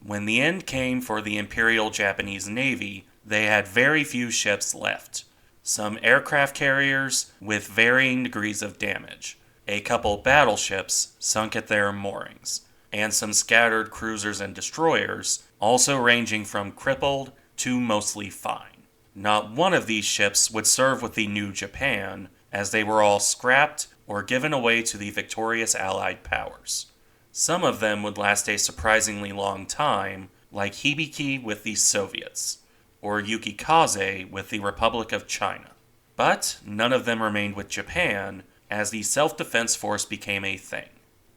When the end came for the Imperial Japanese Navy, they had very few ships left. Some aircraft carriers with varying degrees of damage, a couple battleships sunk at their moorings, and some scattered cruisers and destroyers, also ranging from crippled to mostly fine. Not one of these ships would serve with the New Japan, as they were all scrapped or given away to the victorious Allied powers. Some of them would last a surprisingly long time, like Hibiki with the Soviets, or Yukikaze with the Republic of China. But none of them remained with Japan, as the Self Defense Force became a thing.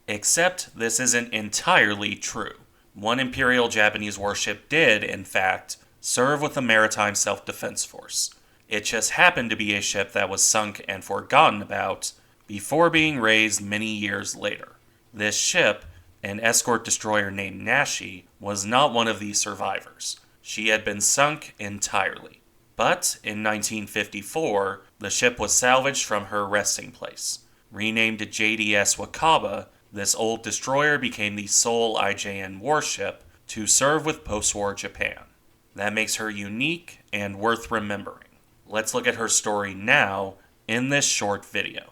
Except this isn't entirely true. One Imperial Japanese warship did, in fact, serve with the Maritime Self Defense Force. It just happened to be a ship that was sunk and forgotten about before being raised many years later. This ship, an escort destroyer named Nashi, was not one of these survivors. She had been sunk entirely. But in 1954, the ship was salvaged from her resting place. Renamed to JDS Wakaba, this old destroyer became the sole IJN warship to serve with post-war Japan. That makes her unique and worth remembering. Let's look at her story now in this short video.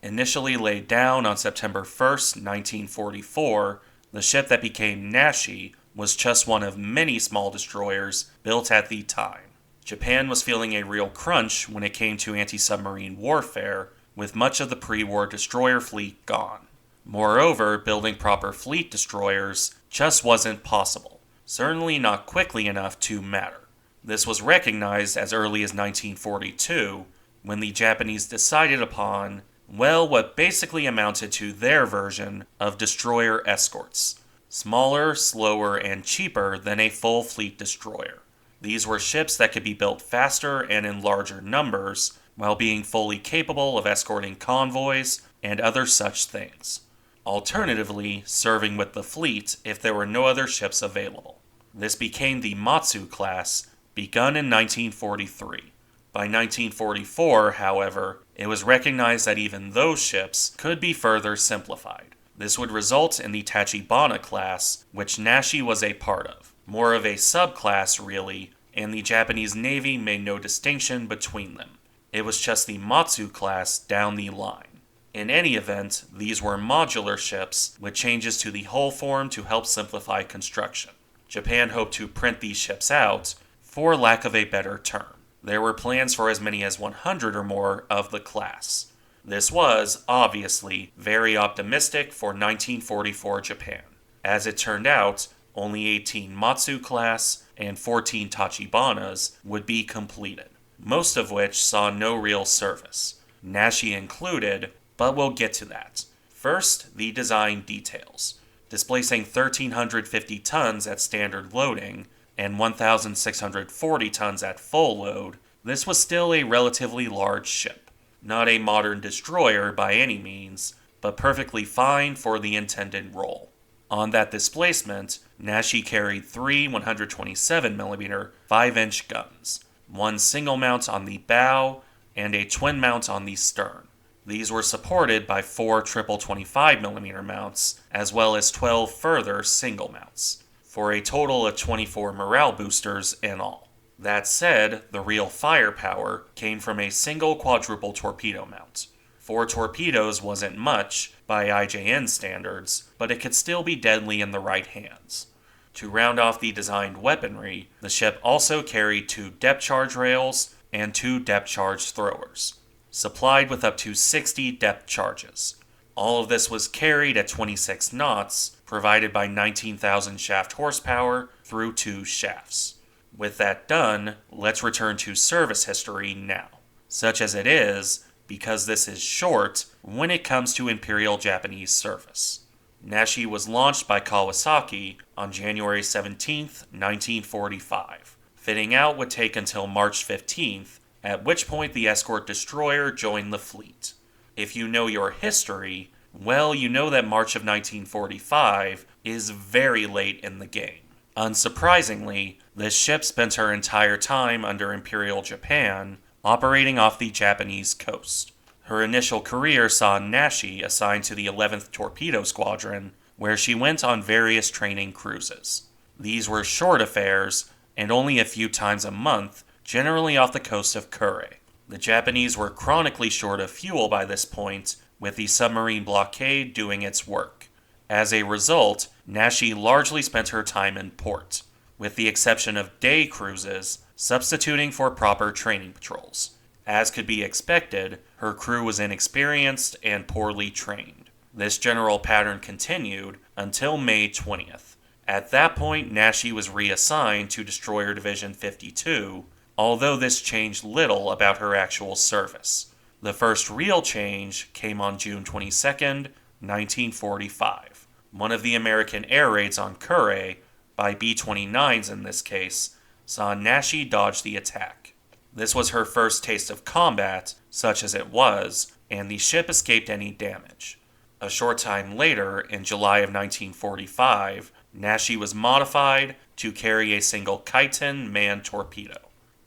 Initially laid down on September 1st, 1944, the ship that became Nashi was just one of many small destroyers built at the time. Japan was feeling a real crunch when it came to anti-submarine warfare, with much of the pre-war destroyer fleet gone. Moreover, building proper fleet destroyers just wasn't possible, certainly not quickly enough to matter. This was recognized as early as 1942, when the Japanese decided upon, well, what basically amounted to their version of destroyer escorts. Smaller, slower, and cheaper than a full fleet destroyer. These were ships that could be built faster and in larger numbers, while being fully capable of escorting convoys and other such things. Alternatively, serving with the fleet if there were no other ships available. This became the Matsu class, begun in 1943. By 1944, however, it was recognized that even those ships could be further simplified. This would result in the Tachibana class, which Nashi was a part of. More of a subclass, really, and the Japanese Navy made no distinction between them. It was just the Matsu class down the line. In any event, these were modular ships with changes to the hull form to help simplify construction. Japan hoped to print these ships out, for lack of a better term. There were plans for as many as 100 or more of the class. This was, obviously, very optimistic for 1944 Japan. As it turned out, only 18 Matsu class and 14 Tachibanas would be completed, most of which saw no real service, Nashi included, but we'll get to that. First, the design details. Displacing 1,350 tons at standard loading and 1,640 tons at full load, this was still a relatively large ship. Not a modern destroyer by any means, but perfectly fine for the intended role. On that displacement, Nashi carried 3 127mm 5-inch guns, one single mount on the bow, and a twin mount on the stern. These were supported by 4 triple 25mm mounts, as well as 12 further single mounts, for a total of 24 morale boosters in all. That said, the real firepower came from a single quadruple torpedo mount. 4 torpedoes wasn't much by IJN standards, but it could still be deadly in the right hands. To round off the designed weaponry, the ship also carried 2 depth charge rails and 2 depth charge throwers, supplied with up to 60 depth charges. All of this was carried at 26 knots, provided by 19,000 shaft horsepower through 2 shafts. With that done, let's return to service history now. Such as it is, because this is short when it comes to Imperial Japanese service. Nashi was launched by Kawasaki on January 17, 1945. Fitting out would take until March 15th, at which point the escort destroyer joined the fleet. If you know your history, well, you know that March of 1945 is very late in the game. Unsurprisingly, this ship spent her entire time under Imperial Japan, operating off the Japanese coast. Her initial career saw Nashi assigned to the 11th Torpedo Squadron, where she went on various training cruises. These were short affairs, and only a few times a month, generally off the coast of Kure. The Japanese were chronically short of fuel by this point, with the submarine blockade doing its work. As a result, Nashi largely spent her time in port, with the exception of day cruises, substituting for proper training patrols. As could be expected, her crew was inexperienced and poorly trained. This general pattern continued until May 20th. At that point, Nashi was reassigned to Destroyer Division 52, although this changed little about her actual service. The first real change came on June 22nd, 1945. One of the American air raids on Kure, by B-29s in this case, saw Nashi dodge the attack. This was her first taste of combat, such as it was, and the ship escaped any damage. A short time later, in July of 1945, Nashi was modified to carry a single Kaiten manned torpedo.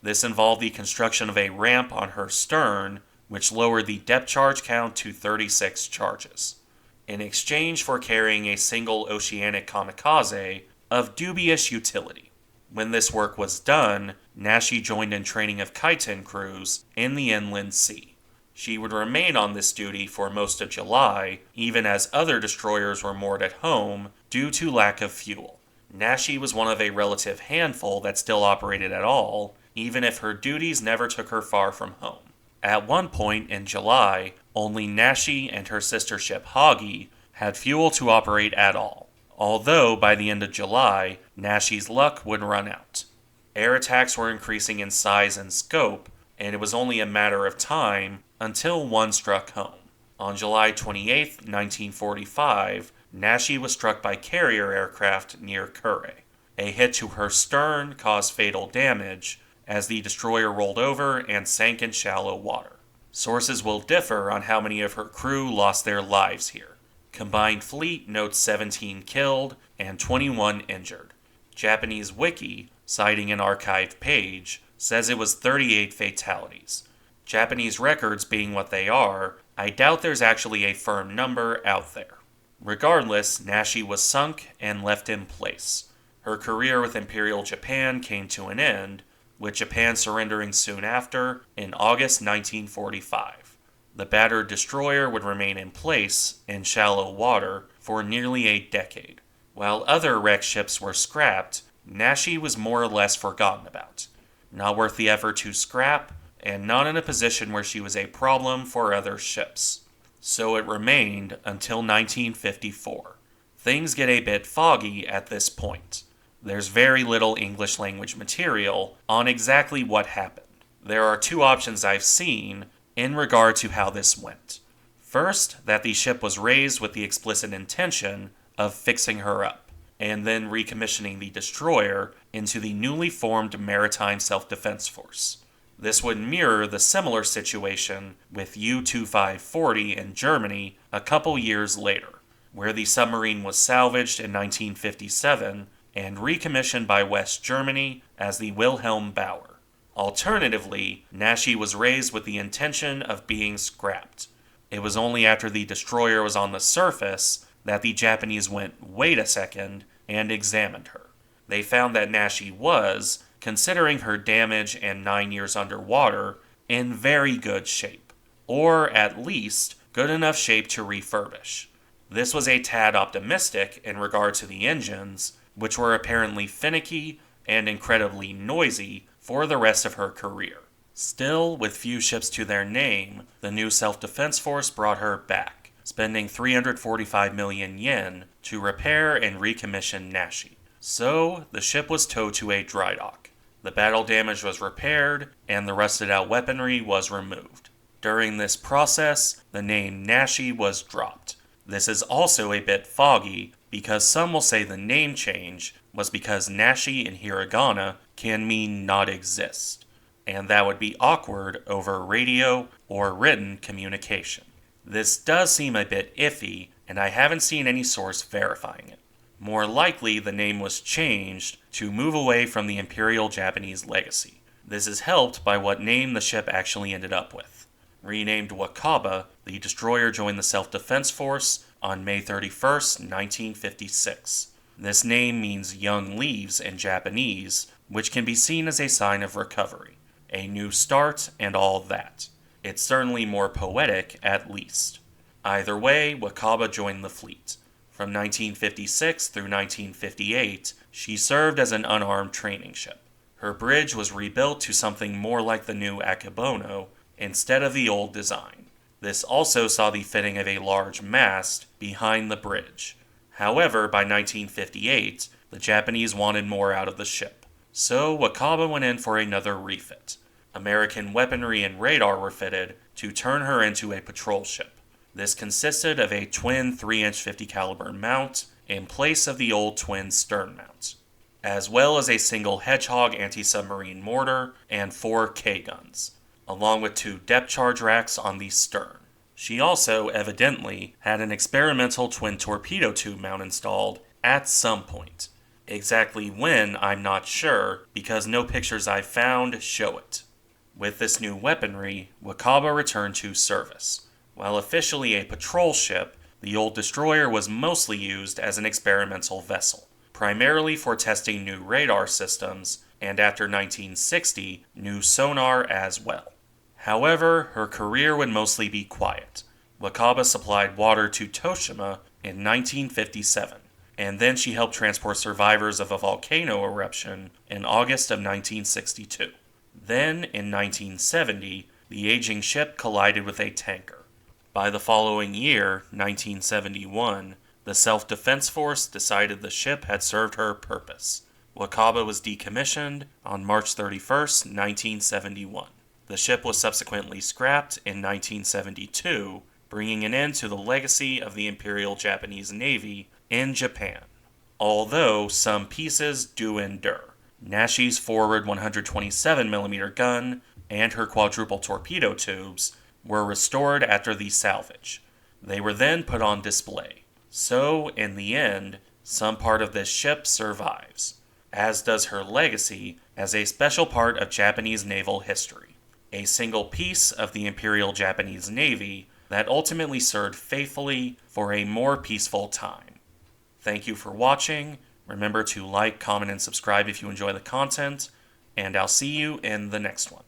This involved the construction of a ramp on her stern, which lowered the depth charge count to 36 charges. In exchange for carrying a single oceanic kamikaze of dubious utility. When this work was done, Nashi joined in training of Kaiten crews in the inland sea. She would remain on this duty for most of July, even as other destroyers were moored at home due to lack of fuel. Nashi was one of a relative handful that still operated at all, even if her duties never took her far from home. At one point in July, only Nashi and her sister ship Hagi had fuel to operate at all, although by the end of July, Nashi's luck would run out. Air attacks were increasing in size and scope, and it was only a matter of time until one struck home. On July 28, 1945, Nashi was struck by carrier aircraft near Kure. A hit to her stern caused fatal damage as the destroyer rolled over and sank in shallow water. Sources will differ on how many of her crew lost their lives here. Combined Fleet notes 17 killed and 21 injured. Japanese Wiki, citing an archived page, says it was 38 fatalities. Japanese records being what they are, I doubt there's actually a firm number out there. Regardless, Nashi was sunk and left in place. Her career with Imperial Japan came to an end, with Japan surrendering soon after in August 1945. The battered destroyer would remain in place in shallow water for nearly a decade. While other wrecked ships were scrapped, Nashi was more or less forgotten about. Not worth the effort to scrap, and not in a position where she was a problem for other ships. So it remained until 1954. Things get a bit foggy at this point. There's very little English language material on exactly what happened. There are two options I've seen in regard to how this went. First, that the ship was raised with the explicit intention of fixing her up, and then recommissioning the destroyer into the newly formed Maritime Self Defense Force. This would mirror the similar situation with U-2540 in Germany a couple years later, where the submarine was salvaged in 1957 and recommissioned by West Germany as the Wilhelm Bauer. Alternatively, Nashi was raised with the intention of being scrapped. It was only after the destroyer was on the surface that the Japanese went, "Wait a second," and examined her. They found that Nashi was, considering her damage and 9 years underwater, in very good shape, or at least good enough shape to refurbish. This was a tad optimistic in regard to the engines, which were apparently finicky and incredibly noisy for the rest of her career. Still, with few ships to their name, the new Self-Defense Force brought her back, spending 345 million yen to repair and recommission Nashi. So, the ship was towed to a dry dock. The battle damage was repaired, and the rusted-out weaponry was removed. During this process, the name Nashi was dropped. This is also a bit foggy, because some will say the name change was because Nashi in hiragana can mean not exist, and that would be awkward over radio or written communication. This does seem a bit iffy, and I haven't seen any source verifying it. More likely, the name was changed to move away from the Imperial Japanese legacy. This is helped by what name the ship actually ended up with. Renamed Wakaba, the destroyer joined the Self-Defense Force on May 31st, 1956. This name means young leaves in Japanese, which can be seen as a sign of recovery, a new start, and all that. It's certainly more poetic, at least. Either way, Wakaba joined the fleet. From 1956 through 1958, she served as an unarmed training ship. Her bridge was rebuilt to something more like the new Akebono instead of the old design. This also saw the fitting of a large mast behind the bridge. However, by 1958, the Japanese wanted more out of the ship. So Wakaba went in for another refit. American weaponry and radar were fitted to turn her into a patrol ship. This consisted of a twin 3-inch 50 caliber mount in place of the old twin stern mount, as well as a single Hedgehog anti-submarine mortar and 4 K-guns, along with 2 depth charge racks on the stern. She also, evidently, had an experimental twin torpedo tube mount installed at some point. Exactly when, I'm not sure, because no pictures I've found show it. With this new weaponry, Wakaba returned to service. While officially a patrol ship, the old destroyer was mostly used as an experimental vessel, primarily for testing new radar systems, and after 1960, new sonar as well. However, her career would mostly be quiet. Wakaba supplied water to Toshima in 1957, and then she helped transport survivors of a volcano eruption in August of 1962. Then, in 1970, the aging ship collided with a tanker. By the following year, 1971, the Self Defense Force decided the ship had served her purpose. Wakaba was decommissioned on March 31, 1971. The ship was subsequently scrapped in 1972, bringing an end to the legacy of the Imperial Japanese Navy in Japan. Although some pieces do endure. Nashi's forward 127mm gun and her quadruple torpedo tubes were restored after the salvage. They were then put on display. So, in the end, some part of this ship survives, as does her legacy as a special part of Japanese naval history. A single piece of the Imperial Japanese Navy that ultimately served faithfully for a more peaceful time. Thank you for watching. Remember to like, comment, and subscribe if you enjoy the content, and I'll see you in the next one.